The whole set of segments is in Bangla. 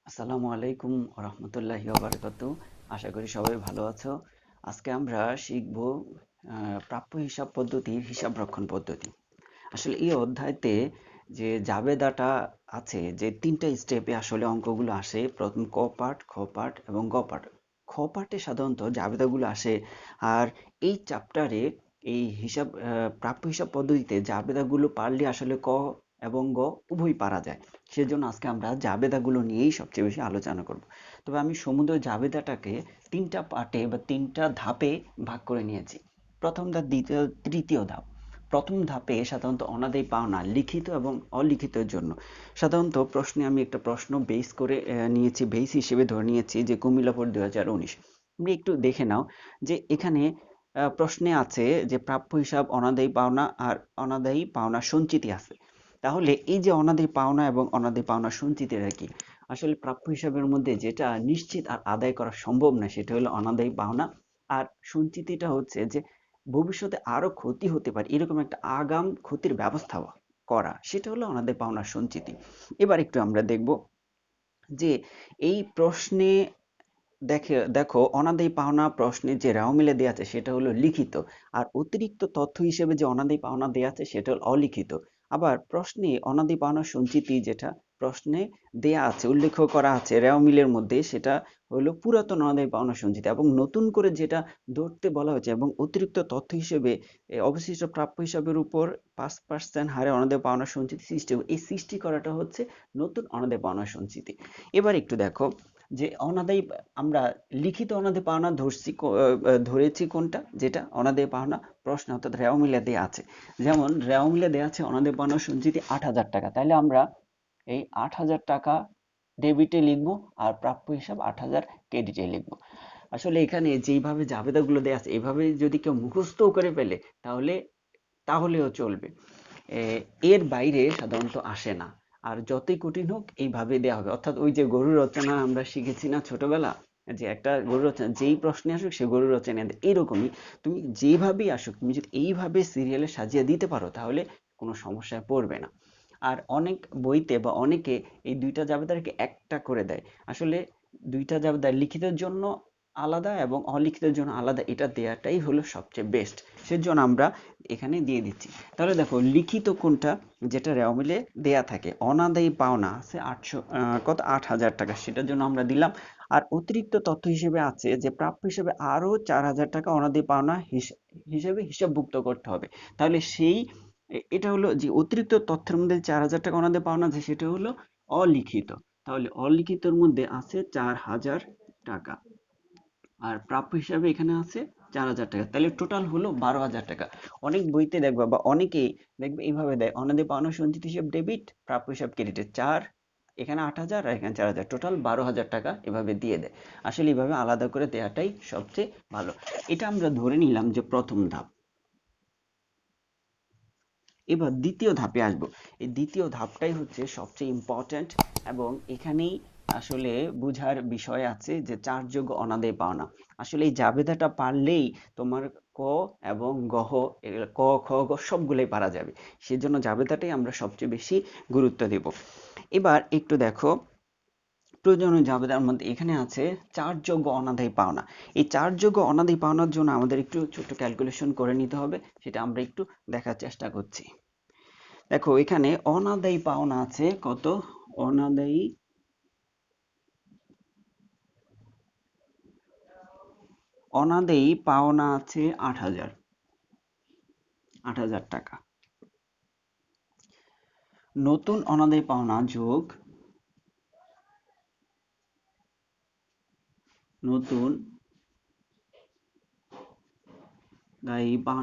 আসসালামু আলাইকুম রহমতুল্লাহি ওয়া বারাকাতুহু। আশা করি সবাই ভালো আছো। আজকে আমরা শিখব প্রাপ্য হিসাব পদ্ধতির হিসাব রক্ষণ পদ্ধতি। আসলে এই অধ্যায়তে যে জাবেদাটা আছে, যে তিনটা স্টেপে আসলে অঙ্কগুলো আসে, প্রথম ক পার্ট, খ পার্ট এবং গ পার্ট। খ পার্টে সাধারণত জাবেদাগুলো আসে। আর এই চ্যাপ্টারে এই প্রাপ্য হিসাব পদ্ধতিতে জাবেদাগুলো পারলে আসলে ক এবং গ উভয় পারা যায়। সেজন্য আজকে আমরা জাবেদাগুলো নিয়েই সবচেয়ে বেশি আলোচনা করব। তবে আমি সমুদ্র জাবেদাটাকে তিনটা পার্টে বা তিনটা ধাপে ভাগ করে নিয়েছি। প্রথম ধাপ, দ্বিতীয়, তৃতীয় ধাপ। প্রথম ধাপে সাধারণত অনাদায়ী পাওনা লিখিত এবং অলিখিতের জন্য সাধারণত প্রশ্নে আমি একটা প্রশ্ন বেস করে নিয়েছি, বেস হিসেবে ধরে নিয়েছি যে কুমিল্লা বোর্ড 2019। তুমি একটু দেখে নাও যে এখানে প্রশ্নে আছে যে প্রাপ্য হিসাব অনাদায়ী পাওনা আর অনাদায়ী পাওনা সঞ্চিতি আছে। তাহলে এই যে অনাদায়ী পাওনা এবং অনাদায়ী পাওনা সঞ্চিতিটা কি? আসলে প্রাপ্য হিসাবের মধ্যে যেটা নিশ্চিত আর আদায় করা সম্ভব না সেটা হলো অনাদায়ী পাওনা। আর সঞ্চিতিটা হচ্ছে যে ভবিষ্যতে আরো ক্ষতি হতে পারে এরকম একটা আগাম ক্ষতির ব্যবস্থা করা, সেটা হলো অনাদায়ী পাওনা সঞ্চিতি। এবার একটু আমরা দেখব যে এই প্রশ্নে দেখো অনাদায়ী পাওনা প্রশ্নে যে রাও মিলে দেওয়া আছে সেটা হলো লিখিত। আর অতিরিক্ত তথ্য হিসেবে যে অনাদায়ী পাওনা দেওয়া আছে সেটা হলো অলিখিত। আবার প্রশ্নে অনাদায়ী পাওনা সঞ্চিতি যেটা প্রশ্নে দেয়া আছে, উল্লেখ করা আছে রাও মিলের মধ্যে, সেটা হলো পুরাতন অনাদায়ী পাওনা সঞ্চিতি। এবং নতুন করে যেটা ধরতে বলা হয়েছে এবং অতিরিক্ত তথ্য হিসেবে অবশিষ্ট প্রাপ্য হিসাবের উপর 5% হারে অনাদায়ী পাওনা সঞ্চিতি সৃষ্টি হবে, এই সৃষ্টি করাটা হচ্ছে নতুন অনাদায়ী পাওনা সঞ্চিতি। এবার একটু দেখো যে অনাদায়ী, আমরা লিখিত অনাদায়ী পাওনা ধরেছি কোনটা, যেটা অনাদায়ী পাওনা প্রশ্ন অর্থাৎ রেওয়া মিলে দেয়া আছে। যেমন রেওয়া মিলে দেয়া আছে অনাদায়ী পাওনা সঞ্চিতি 8,000 টাকা, তাহলে আমরা এই 8,000 টাকা ডেবিটে লিখবো আর প্রাপ্য হিসাব 8,000 ক্রেডিটে লিখবো। আসলে এখানে যেইভাবে জাবেদাগুলো দেয়া আছে এইভাবে যদি কেউ মুখস্থ করে ফেলে তাহলে তাহলেও চলবে। এর বাইরে সাধারণত আসে না। আর যতই কঠিন হোক এইভাবে দেওয়া হবে, অর্থাৎ ওই যে গরু রচনা আমরা শিখেছি না ছোটবেলা, যে একটা গরু রচনা যেই প্রশ্নে আসুক সে গরু রচনা দেয়, এইরকমই তুমি যেভাবেই আসুক তুমি যদি এইভাবে সিরিয়ালে সাজিয়ে দিতে পারো তাহলে কোনো সমস্যায় পড়বে না। আর অনেক বইতে বা অনেকে এই দুইটা জাবেদাকে একটা করে দেয়। আসলে দুইটা জাবেদা লিখিতের জন্য আলাদা এবং অলিখিতের জন্য আলাদা, এটা দেয়াটাই হলো সবচেয়ে বেস্ট। সেজন্য আমরা এখানে দিয়ে দিচ্ছি। তাহলে দেখো লিখিত কোনটা, যেটা রেওয়া মিলে দেয়া থাকে, অনাদায়ী পাওনা আছে 8,000 টাকা, সেটার জন্য আমরা দিলাম। আর অতিরিক্ত তথ্য হিসেবে আছে যে প্রাপ্য হিসেবে আরো 4,000 টাকা অনাদায়ী পাওনা হিসেবে হিসাবভুক্ত করতে হবে। তাহলে সেই এটা হলো যে অতিরিক্ত তথ্যের মধ্যে 4,000 টাকা অনাদায়ী পাওনা আছে সেটা হলো অলিখিত। তাহলে অলিখিতর মধ্যে আছে 4,000 টাকা, আর প্রাপ্য হিসাবে এখানে আছে 4,000 টাকা, তাহলে টোটাল হলো 12,000 টাকা। অনেক বইতে দেখবা বা অনেকেই দেখবে এইভাবে দেয় অনাদায়ী পাওনা সঞ্চিতি হিসাব ডেবিট, প্রাপ্য হিসাব ক্রেডিটে 4, এখানে 8,000 আর এখানে 4,000, টোটাল 12,000 টাকা এভাবে দিয়ে দেয়। আসলে এইভাবে আলাদা করে দেওয়াটাই সবচেয়ে ভালো। এটা আমরা ধরে নিলাম যে প্রথম ধাপ। এবার দ্বিতীয় ধাপে আসবো। এই দ্বিতীয় ধাপটাই হচ্ছে সবচেয়ে ইম্পর্ট্যান্ট এবং এখানেই আসলে বুঝার বিষয় আছে যে চারযোগ্য অনাদায়ী পাওনা। আসলে এই জাবেদাটা পারলেই তোমার ক এবং গহ, ক খ গ সবগুলোই পারা যাবে। সেজন্য জাবেদাটাই আমরা সবচেয়ে বেশি গুরুত্ব দেব। এবার একটু দেখো প্রয়োজনীয় জাবেদার মধ্যে এখানে আছে চারযোগ্য অনাদায়ী পাওনা। এই চারযোগ্য অনাদায়ী পাওনার জন্য আমাদের একটু ছোট্ট ক্যালকুলেশন করে নিতে হবে, সেটা আমরা একটু দেখার চেষ্টা করছি। দেখো এখানে অনাদায়ী পাওনা আছে কত, অনাদায়ী অনাদায়ী পাওনা আছে 8,000 টাকা। নতুন অনাদায়ী পাওনা যোগ নতুন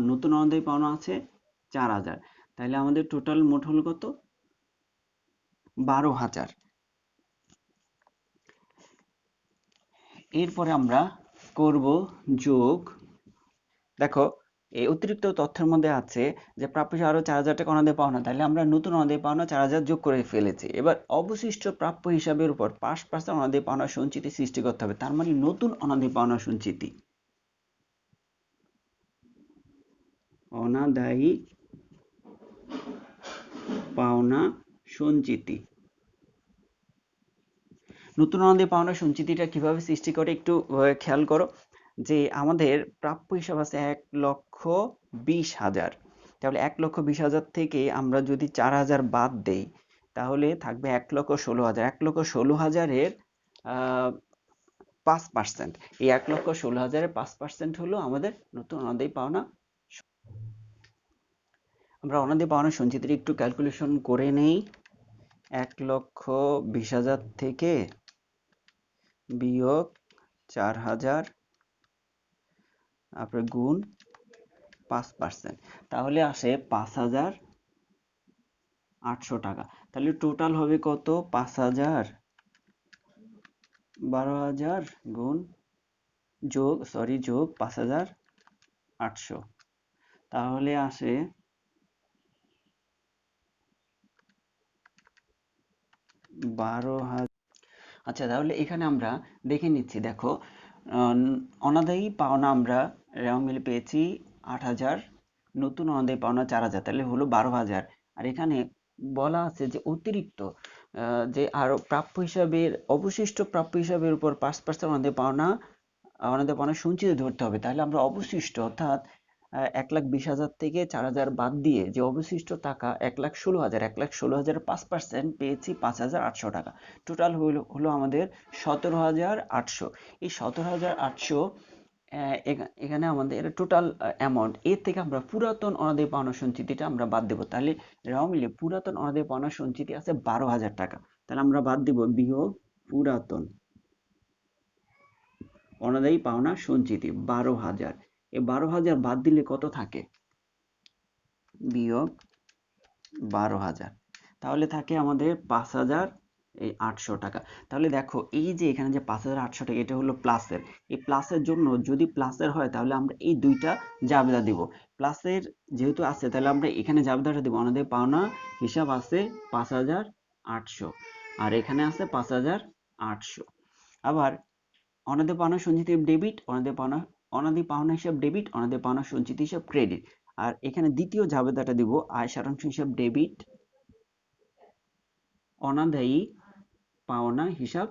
নতুন অনাদায়ী পাওনা আছে 4,000, তাহলে আমাদের টোটাল মোট হলো কত, 12,000। এরপরে আমরা করব যোগ। দেখো এই অতিরিক্ত তথ্যের মধ্যে আছে যে প্রাপ্য হিসাবে আরো 4,000 টাকা অনাদায়ী পাওনা, তাহলে আমরা নতুন অনাদায়ী পাওনা 4,000 যোগ করে ফেলেছি। এবার অবশিষ্ট প্রাপ্য হিসাবের উপর 5% অনাদায়ী পাওনা সঞ্চিতি সৃষ্টি করতে হবে, তার মানে নতুন অনাদায়ী পাওনা সঞ্চিতি, অনাদায়ী পাওনা সঞ্চিতি নতুন অনাদায়ী পাওনা সঞ্চিতিটা কিভাবে সৃষ্টি করে একটু খেয়াল করো, যে আমাদের প্রাপ্য হিসাব আছে 1,20,000। তাহলে 1,20,000 থেকে আমরা যদি 4,000 বাদ দেই তাহলে থাকবে 1,16,000। 1,16,000-এর 5%। এই 1,16,000-এর 5% হলো আমাদের নতুন অনাদায়ী পাওনা। আমরা অনাদায়ী পাওনা সঞ্চিতির একটু ক্যালকুলেশন করে নেই। 1,20,000 থেকে বিয়োগ 4,000 তারপরে গুণ 5%, তাহলে আসে 5,800 টাকা। তাহলে টোটাল হবে কত? 5,000, 12,000 গুণ যোগ 5,800, তাহলে আসে 12,000। আচ্ছা, তাহলে এখানে আমরা দেখে নিচ্ছি। দেখো, অনাদায়ী পাওনা আমরা রেওয়া মিলে পেয়েছি 8,000, নতুন অনাদায়ী পাওনা 4,000, তাহলে হলো 12,000। আর এখানে বলা আছে যে অতিরিক্ত যে আরো প্রাপ্য হিসাবের অবশিষ্ট প্রাপ্য হিসাবের উপর 5% অনাদায়ী পাওনা সঞ্চিত ধরতে হবে। তাহলে আমরা অবশিষ্ট অর্থাৎ 1,20,000 থেকে 4,000 বাদ দিয়ে যে অবশিষ্ট টাকা 1,16,000, 1,16,000-এর 5% পেয়েছি 5,800 টাকা। টোটাল হলো আমাদের 17,800। এই 17,800 এখানে আমাদের টোটাল অ্যামাউন্ট। এর থেকে আমরা পুরাতন অনাদায়ী পাওনা সঞ্চিতিটা আমরা বাদ দেবো। তাহলে রেওয়া মিলে পুরাতন অনাদায়ী পাওনা সঞ্চিতি আছে 12,000 টাকা। তাহলে আমরা বাদ দিব বিয়োগ পুরাতন অনাদায়ী পাওনা সঞ্চিতি 12,000। এই 12,000 বাদ দিলে কত থাকে? বিয়োগ 12,000, তাহলে থাকে আমাদের 5,800 টাকা। তাহলে দেখো, এই যে এখানে যে 5,800 টাকা, এটা হলো প্লাসের। এই প্লাসের জন্য যদি প্লাসের হয় তাহলে আমরা এই দুইটা জাবেদা দিব। প্লাসের যেহেতু আছে তাহলে আমরা এখানে জাবেদাটা দিব। অনাদায়ী পাওনা হিসাব আছে 5,800 আর এখানে আছে 5,800। আবার অনাদায়ী পাওনা সঞ্চিতি ডেবিট, অনাদায়ী পাওনা হিসাব ডেবিট, অনাদায়ী পাওনা সঞ্চিতি হিসাব ক্রেডিট। আর এখানে দ্বিতীয় জাবেদাটা দিব আয় সারাংশ হিসাব ডেবিট, অনাদায়ী পাওনা হিসাব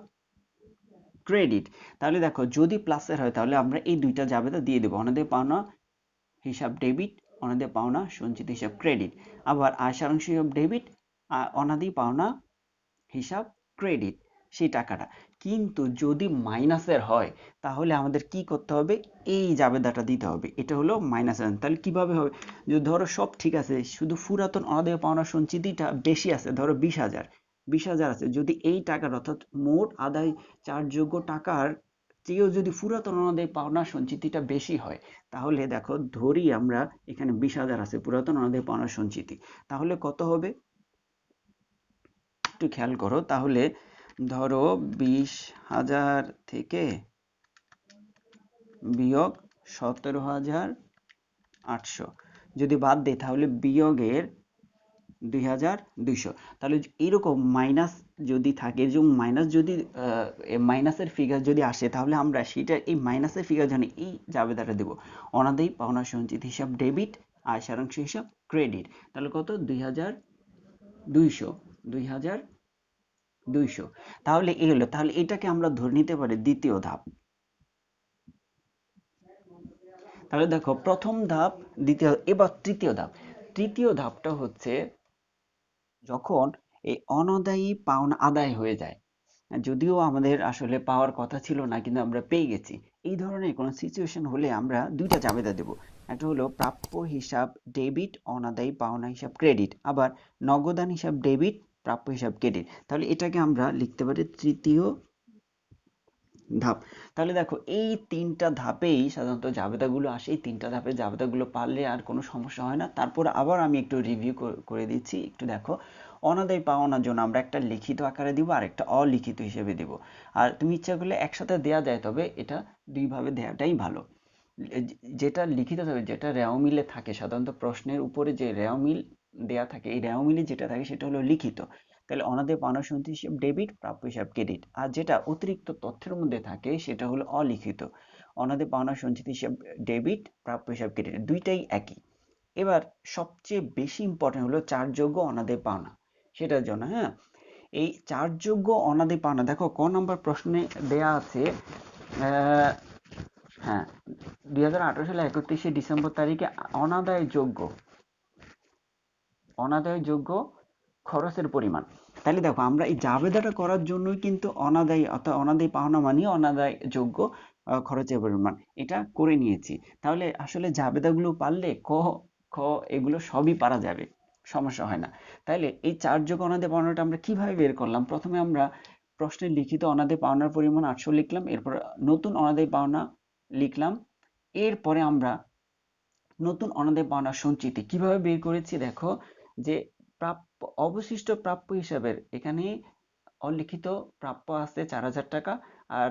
ক্রেডিট। তাহলে দেখো, যদি প্লাসের হয় তাহলে আমরা এই দুইটা জাবেদা দিয়ে দেবো, অনাদায়ী পাওনা হিসাব ডেবিট, অনাদায়ী পাওনা সঞ্চিতি হিসাব ক্রেডিট। আবার আয় সারাংশ হিসাব ডেবিট, অনাদায়ী পাওনা হিসাব ক্রেডিট সেই টাকাটা। কিন্তু যদি মাইনাসের হয় তাহলে আমাদের কি করতে হবে? এই জাবেদাটা দিতে হবে। এটা হলো মাইনাসের। তাহলে কিভাবে হবে? যদি ধরো সব ঠিক আছে, শুধু পুরাতন অনাদায়ী পাওনা সঞ্চিতিটা বেশি আছে, ধরো 20,000 আছে, যদি এই টাকার অর্থাৎ মোট আদায় চার্জযোগ্য টাকার চেয়েও যদি পুরাতন অনাদায়ী পাওনা সঞ্চিতিটা বেশি হয়, তাহলে দেখো ধরি আমরা এখানে 20,000 আছে পুরাতন অনাদায়ী পাওনা সঞ্চিতি, তাহলে কত হবে একটু খেয়াল করো। তাহলে ধরো 20,000 থেকে বিয়োগ 17,800 যদি বাদ দেই তাহলে বিয়োগের 2,200। তাহলে এইরকম মাইনাস যদি থাকে, যেমন মাইনাস যদি মাইনাসের ফিগার যদি আসে তাহলে আমরা সেটা এই মাইনাসের ফিগার জানি এই জাবেদাটা দেব, অনাদায়ী পাওনা সঞ্চিত হিসাব ডেবিট, আয় সারাংশ হিসাব ক্রেডিট। তাহলে কত? 2,200, 2,200। তাহলে এই হলো, তাহলে এটাকে আমরা ধরে নিতে পারি দ্বিতীয় ধাপ। তাহলে দেখো, প্রথম ধাপ, দ্বিতীয়, এবার তৃতীয় ধাপ। তৃতীয় ধাপটা হচ্ছে যখন এই অনাদায়ী পাওনা আদায় হয়ে যায়, যদিও আমাদের আসলে পাওয়ার কথা ছিল না কিন্তু আমরা পেয়ে গেছি। এই ধরনের কোনো সিচুয়েশন হলে আমরা দুইটা জাবেদা দেব। একটা হলো প্রাপ্য হিসাব ডেবিট, অনাদায়ী পাওনা হিসাব ক্রেডিট। আবার নগদান হিসাব ডেবিট, প্রাপ্য হিসাব ক্রেডিট। তাহলে এটাকে আমরা লিখতে পারি তৃতীয় ধাপ। তাহলে দেখো, এই তিনটা ধাপেই সাধারণত জাবেদাগুলো আসে। এই তিনটা ধাপে জাবেদাগুলো পারলে আর কোনো সমস্যা হয় না। তারপর আবার আমি একটু রিভিউ করে দিচ্ছি। একটু দেখো, অনাদায়ী পাওনার জন্য আমরা একটা লিখিত আকারে দিব আর একটা অলিখিত হিসেবে দিব। আর তুমি ইচ্ছা করলে একসাথে দেয়া যায়, তবে এটা দুইভাবে দেওয়াটাই ভালো। যেটা লিখিত হবে, যেটা রেওয়া মিলে থাকে, সাধারণত প্রশ্নের উপরে যে রেওয়া মিল দেয়া থাকে, এই রেওয়া মিলে যেটা থাকে সেটা হলো লিখিত। তাহলে অনাদায়ী পাওনা সঞ্চিতি হিসাব ডেবিট, প্রাপ্য হিসাব ক্রেডিট। আর যেটা অতিরিক্ত তথ্যের মধ্যে থাকে সেটা হলো অলিখিত, অনাদায়ী পাওনা সঞ্চিতি হিসাব ডেবিট, প্রাপ্য হিসাব ক্রেডিট, দুইটাই একই। এবার সবচেয়ে বেশি ইম্পর্টেন্ট হলো চার্জযোগ্য অনাদায়ী পাওনা, সেটার জন্য, হ্যাঁ, এই চার্জযোগ্য অনাদায়ী পাওনা, দেখো ক নম্বর প্রশ্নে দেয়া আছে, হ্যাঁ, 2018 সালে 31শে ডিসেম্বর তারিখে অনাদায়যোগ্য খরচের পরিমাণ। তাহলে দেখো আমরা এই জাবেদাটা করার জন্যই কিন্তু অনাদায়ী অর্থাৎ অনাদায়ী পাওনা মানে অনাদায়যোগ্য খরচের পরিমাণ এটা করে নিয়েছি। তাহলে আসলে জাবেদাগুলো পারলে ক খ এগুলো সবই পারা যাবে, সমস্যা হয় না। তাইলে এই চার্জযোগ্য অনাদায়ী পাওনাটা আমরা কিভাবে বের করলাম? প্রথমে আমরা প্রশ্নে লিখিত অনাদায়ী পাওনার পরিমাণ 800 লিখলাম, এরপর নতুন অনাদায়ী পাওনা লিখলাম, এরপরে আমরা নতুন অনাদায়ী পাওনা সঞ্চিতি কিভাবে বের করেছি দেখো, যে প্রাপ্য অবশিষ্ট প্রাপ্য হিসাবের এখানে অলিখিত প্রাপ্য আছে 4000 টাকা, আর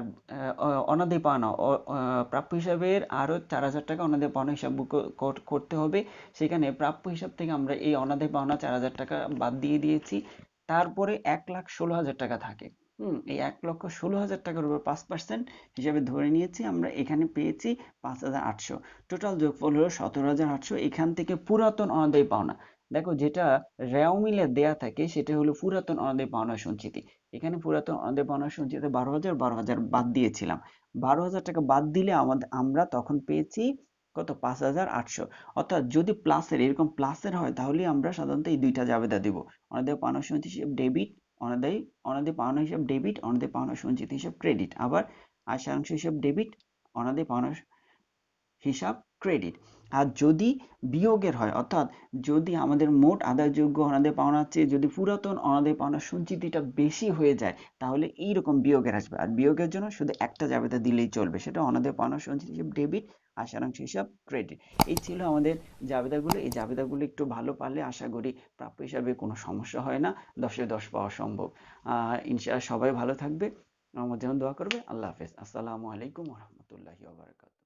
অনাদায়ী পাওনা প্রাপ্য হিসাবের আরো 4000 টাকা অনাদায়ী পাওনা হিসাব করতে হবে। সেখানে প্রাপ্য হিসাব থেকে আমরা এই অনাদায়ী পাওনা 4000 টাকা বাদ দিয়ে দিয়েছি। তারপরে 1,16,000 টাকা থাকে। এই 1,16,000 টাকার উপর 5% হিসাবে ধরে নিয়েছি আমরা, এখানে পেয়েছি 5,800। টোটাল যোগফল হলো 17,800। এখান থেকে পুরাতন অনাদায়ী পাওনা, দেখো যেটা রেও মিলে দেয়া থাকে সেটা হলো পুরাতন অনাদায়ী পাওনা সঞ্চিতি। এখানে পুরাতন অনাদায়ী পাওনা সঞ্চিতি 12,000 বাদ দিয়েছিলাম। 12,000 টাকা বাদ দিলে আমরা তখন পেয়েছি কত? 5,800। অর্থাৎ যদি প্লাসের এরকম প্লাসের হয় তাহলে আমরা সাধারণত এই দুইটা জাবেদা দিব, অনাদায়ী পাওনা সঞ্চিতি হিসেব ডেবিট, অনাদায়ী অনাদায়ী পাওনা হিসাব ডেবিট, অনাদায়ী পাওনা সঞ্চিতি হিসাব ক্রেডিট, আবার আয় সারাংশ হিসাব ডেবিট, অনাদায়ী পাওনা হিসাব ক্রেডিট। আর যদি বিয়োগের হয়, অর্থাৎ যদি আমাদের মোট আদায়যোগ্য অনাদায়ী পাওনার চেয়ে যদি পুরাতন অনাদায়ী পাওনার সঞ্চিতিটা বেশি হয়ে যায় তাহলে এইরকম বিয়োগের আসবে। আর বিয়োগের জন্য শুধু একটা জাবেদা দিলেই চলবে, সেটা অনাদায়ী পাওনার সঞ্চিতি হিসাব ডেবিট, আর সারাংশ হিসাব ক্রেডিট। এই ছিল আমাদের জাবেদাগুলো। এই জাবেদাগুলো একটু ভালো পারলে আশা করি প্রাপ্য হিসাবে কোনো সমস্যা হয় না, 10-এ 10 পাওয়া সম্ভব। ইনশাআল্লাহ সবাই ভালো থাকবে, আমার জন্য দোয়া করবে। আল্লাহ হাফেজ। আসসালামু আলাইকুম ওয়া রাহমাতুল্লাহি ওয়া বারাকাতুহু।